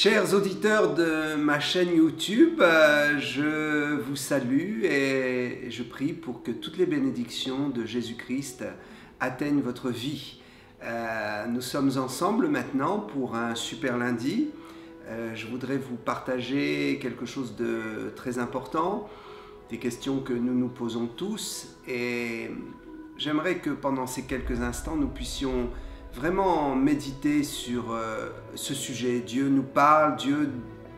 Chers auditeurs de ma chaîne YouTube, je vous salue et je prie pour que toutes les bénédictions de Jésus-Christ atteignent votre vie. Nous sommes ensemble maintenant pour un super lundi. Je voudrais vous partager quelque chose de très important, des questions que nous nous posons tous, et j'aimerais que pendant ces quelques instants nous puissions vraiment méditer sur ce sujet. Dieu nous parle, Dieu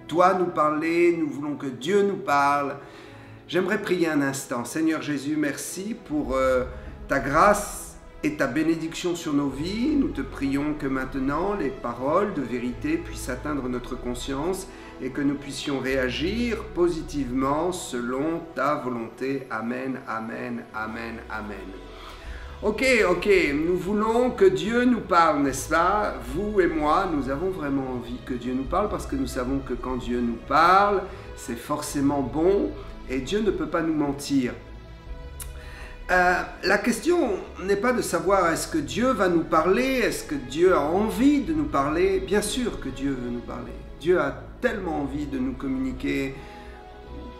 doit nous parler, nous voulons que Dieu nous parle. J'aimerais prier un instant. Seigneur Jésus, merci pour ta grâce et ta bénédiction sur nos vies. Nous te prions que maintenant les paroles de vérité puissent atteindre notre conscience et que nous puissions réagir positivement selon ta volonté. Amen, amen, amen, amen. Ok, nous voulons que Dieu nous parle, n'est-ce pas? Vous et moi, nous avons vraiment envie que Dieu nous parle parce que nous savons que quand Dieu nous parle, c'est forcément bon et Dieu ne peut pas nous mentir. La question n'est pas de savoir est-ce que Dieu va nous parler, est-ce que Dieu a envie de nous parler. Bien sûr que Dieu veut nous parler. Dieu a tellement envie de nous communiquer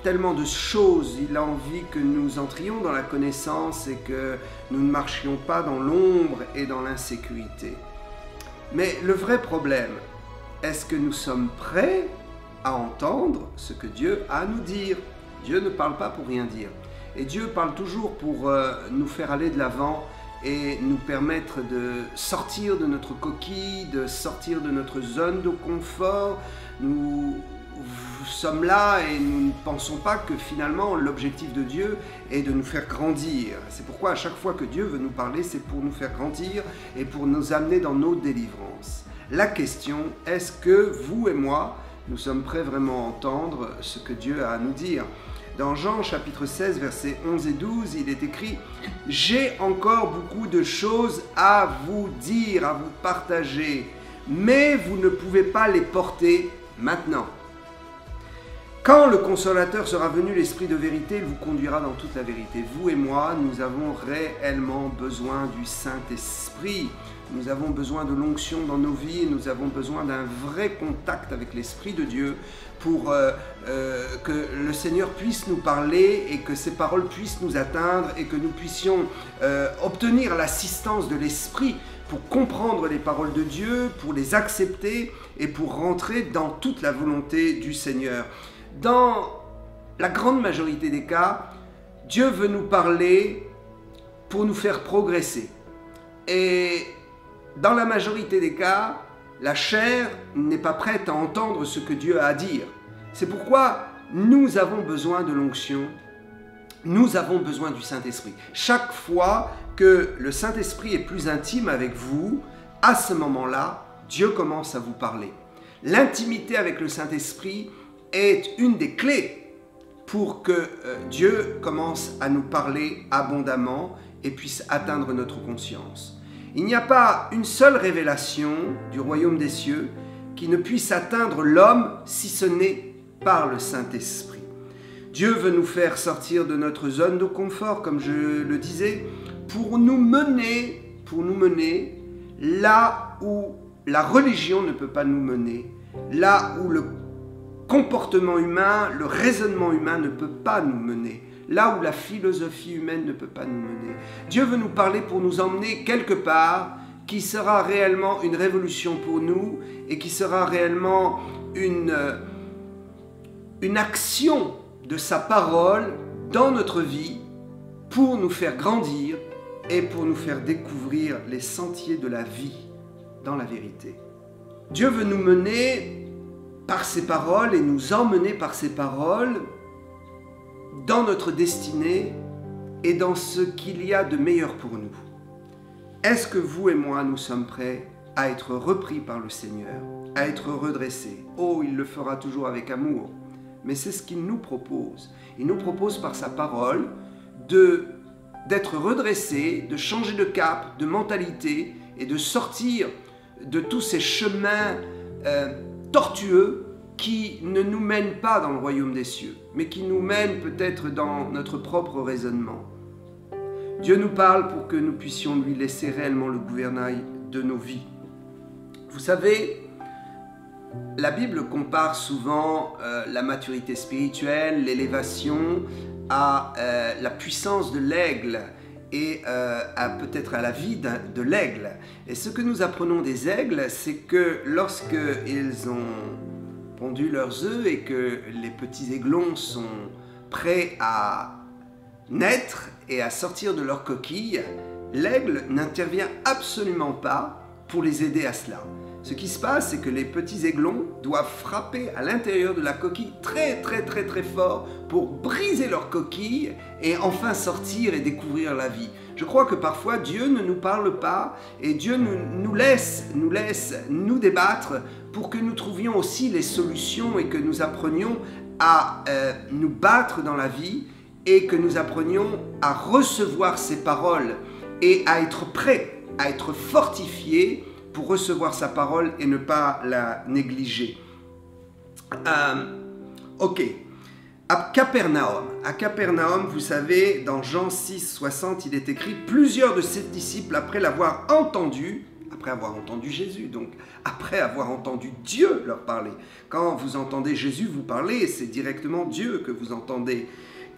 tellement de choses, il a envie que nous entrions dans la connaissance et que nous ne marchions pas dans l'ombre et dans l'insécurité. Mais le vrai problème, est-ce que nous sommes prêts à entendre ce que Dieu a à nous dire? Dieu ne parle pas pour rien dire. Et Dieu parle toujours pour nous faire aller de l'avant et nous permettre de sortir de notre coquille, de sortir de notre zone de confort. Nous sommes là et nous ne pensons pas que finalement l'objectif de Dieu est de nous faire grandir. C'est pourquoi à chaque fois que Dieu veut nous parler, c'est pour nous faire grandir et pour nous amener dans nos délivrances. La question, est-ce que vous et moi, nous sommes prêts vraiment à entendre ce que Dieu a à nous dire? Dans Jean chapitre 16, versets 11 et 12, il est écrit « J'ai encore beaucoup de choses à vous dire, à vous partager, mais vous ne pouvez pas les porter maintenant. » Quand le consolateur sera venu, l'Esprit de vérité, il vous conduira dans toute la vérité. Vous et moi, nous avons réellement besoin du Saint-Esprit. Nous avons besoin de l'onction dans nos vies. Nous avons besoin d'un vrai contact avec l'Esprit de Dieu pour que le Seigneur puisse nous parler et que ses paroles puissent nous atteindre et que nous puissions obtenir l'assistance de l'Esprit pour comprendre les paroles de Dieu, pour les accepter et pour rentrer dans toute la volonté du Seigneur. Dans la grande majorité des cas, Dieu veut nous parler pour nous faire progresser. Et dans la majorité des cas, la chair n'est pas prête à entendre ce que Dieu a à dire. C'est pourquoi nous avons besoin de l'onction, nous avons besoin du Saint-Esprit. Chaque fois que le Saint-Esprit est plus intime avec vous, à ce moment-là, Dieu commence à vous parler. L'intimité avec le Saint-Esprit est une des clés pour que Dieu commence à nous parler abondamment et puisse atteindre notre conscience. Il n'y a pas une seule révélation du royaume des cieux qui ne puisse atteindre l'homme si ce n'est par le Saint-Esprit. Dieu veut nous faire sortir de notre zone de confort, comme je le disais, pour nous mener là où la religion ne peut pas nous mener, là où le comportement humain, le raisonnement humain ne peut pas nous mener, là où la philosophie humaine ne peut pas nous mener. Dieu veut nous parler pour nous emmener quelque part qui sera réellement une révolution pour nous et qui sera réellement une action de sa parole dans notre vie pour nous faire grandir et pour nous faire découvrir les sentiers de la vie dans la vérité. Dieu veut nous mener par ses paroles et nous emmener par ses paroles dans notre destinée et dans ce qu'il y a de meilleur pour nous. Est-ce que vous et moi, nous sommes prêts à être repris par le Seigneur, à être redressés? Oh, il le fera toujours avec amour, mais c'est ce qu'il nous propose. Il nous propose par sa parole d'être redressés, de changer de cap, de mentalité et de sortir de tous ces chemins tortueux qui ne nous mènent pas dans le royaume des cieux, mais qui nous mènent peut-être dans notre propre raisonnement. Dieu nous parle pour que nous puissions lui laisser réellement le gouvernail de nos vies. Vous savez, La Bible compare souvent la maturité spirituelle, l'élévation à la puissance de l'aigle et peut-être à la vie de l'aigle. Et ce que nous apprenons des aigles, c'est que lorsqu'ils ont pondu leurs œufs et que les petits aiglons sont prêts à naître et à sortir de leur coquille, l'aigle n'intervient absolument pas pour les aider à cela. Ce qui se passe, c'est que les petits aiglons doivent frapper à l'intérieur de la coquille très fort pour briser leur coquille et enfin sortir et découvrir la vie. Je crois que parfois Dieu ne nous parle pas et Dieu nous laisse nous débattre pour que nous trouvions aussi les solutions et que nous apprenions à nous battre dans la vie et que nous apprenions à recevoir ses paroles et à être prêts, à être fortifiés pour recevoir sa parole et ne pas la négliger. Ok. À Capernaum, vous savez, dans Jean 6, 60, il est écrit « Plusieurs de ses disciples, après avoir entendu Jésus, donc après avoir entendu Dieu leur parler. Quand vous entendez Jésus vous parler, c'est directement Dieu que vous entendez.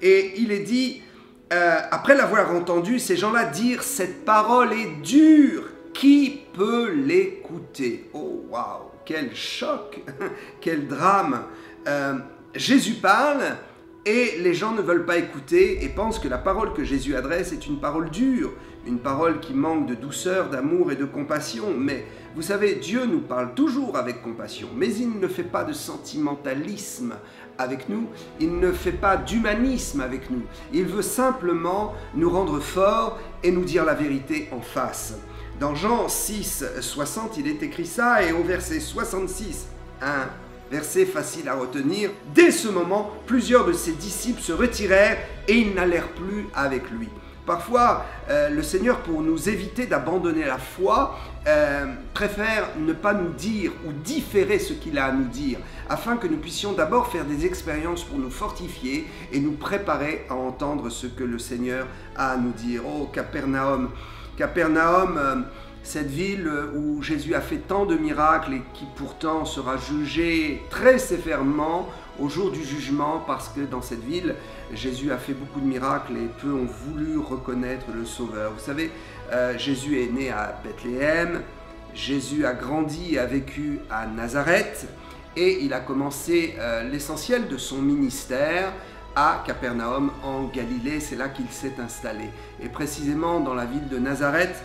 Et il est dit, après l'avoir entendu, ces gens-là dirent « Cette parole est dure. Qui peut l'écouter » Oh, waouh, quel choc, quel drame. Jésus parle et les gens ne veulent pas écouter et pensent que la parole que Jésus adresse est une parole dure, une parole qui manque de douceur, d'amour et de compassion. Mais vous savez, Dieu nous parle toujours avec compassion, mais il ne fait pas de sentimentalisme avec nous, il ne fait pas d'humanisme avec nous. Il veut simplement nous rendre forts et nous dire la vérité en face. Dans Jean 6, 60, il est écrit ça, et au verset 66, un verset facile à retenir, « Dès ce moment, plusieurs de ses disciples se retirèrent et ils n'allèrent plus avec lui. » Parfois, le Seigneur, pour nous éviter d'abandonner la foi, préfère ne pas nous dire ou différer ce qu'il a à nous dire, afin que nous puissions d'abord faire des expériences pour nous fortifier et nous préparer à entendre ce que le Seigneur a à nous dire. Oh, Capernaum, cette ville où Jésus a fait tant de miracles et qui pourtant sera jugée très sévèrement au jour du jugement, parce que dans cette ville, Jésus a fait beaucoup de miracles et peu ont voulu reconnaître le Sauveur. Vous savez, Jésus est né à Bethléem, Jésus a grandi et a vécu à Nazareth et il a commencé l'essentiel de son ministère à Capernaum en Galilée. C'est là qu'il s'est installé. Et précisément dans la ville de Nazareth,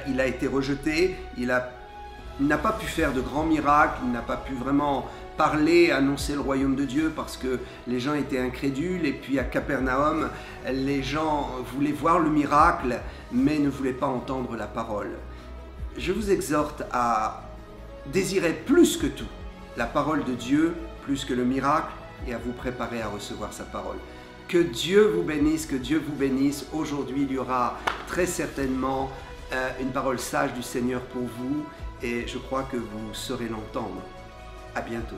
il a été rejeté, il n'a pas pu faire de grands miracles, il n'a pas pu vraiment parler, annoncer le royaume de Dieu parce que les gens étaient incrédules. Et puis à Capernaum, les gens voulaient voir le miracle mais ne voulaient pas entendre la parole. Je vous exhorte à désirer plus que tout la parole de Dieu, plus que le miracle, et à vous préparer à recevoir sa parole. Que Dieu vous bénisse, que Dieu vous bénisse. Aujourd'hui, il y aura très certainement une parole sage du Seigneur pour vous et je crois que vous saurez l'entendre. À bientôt.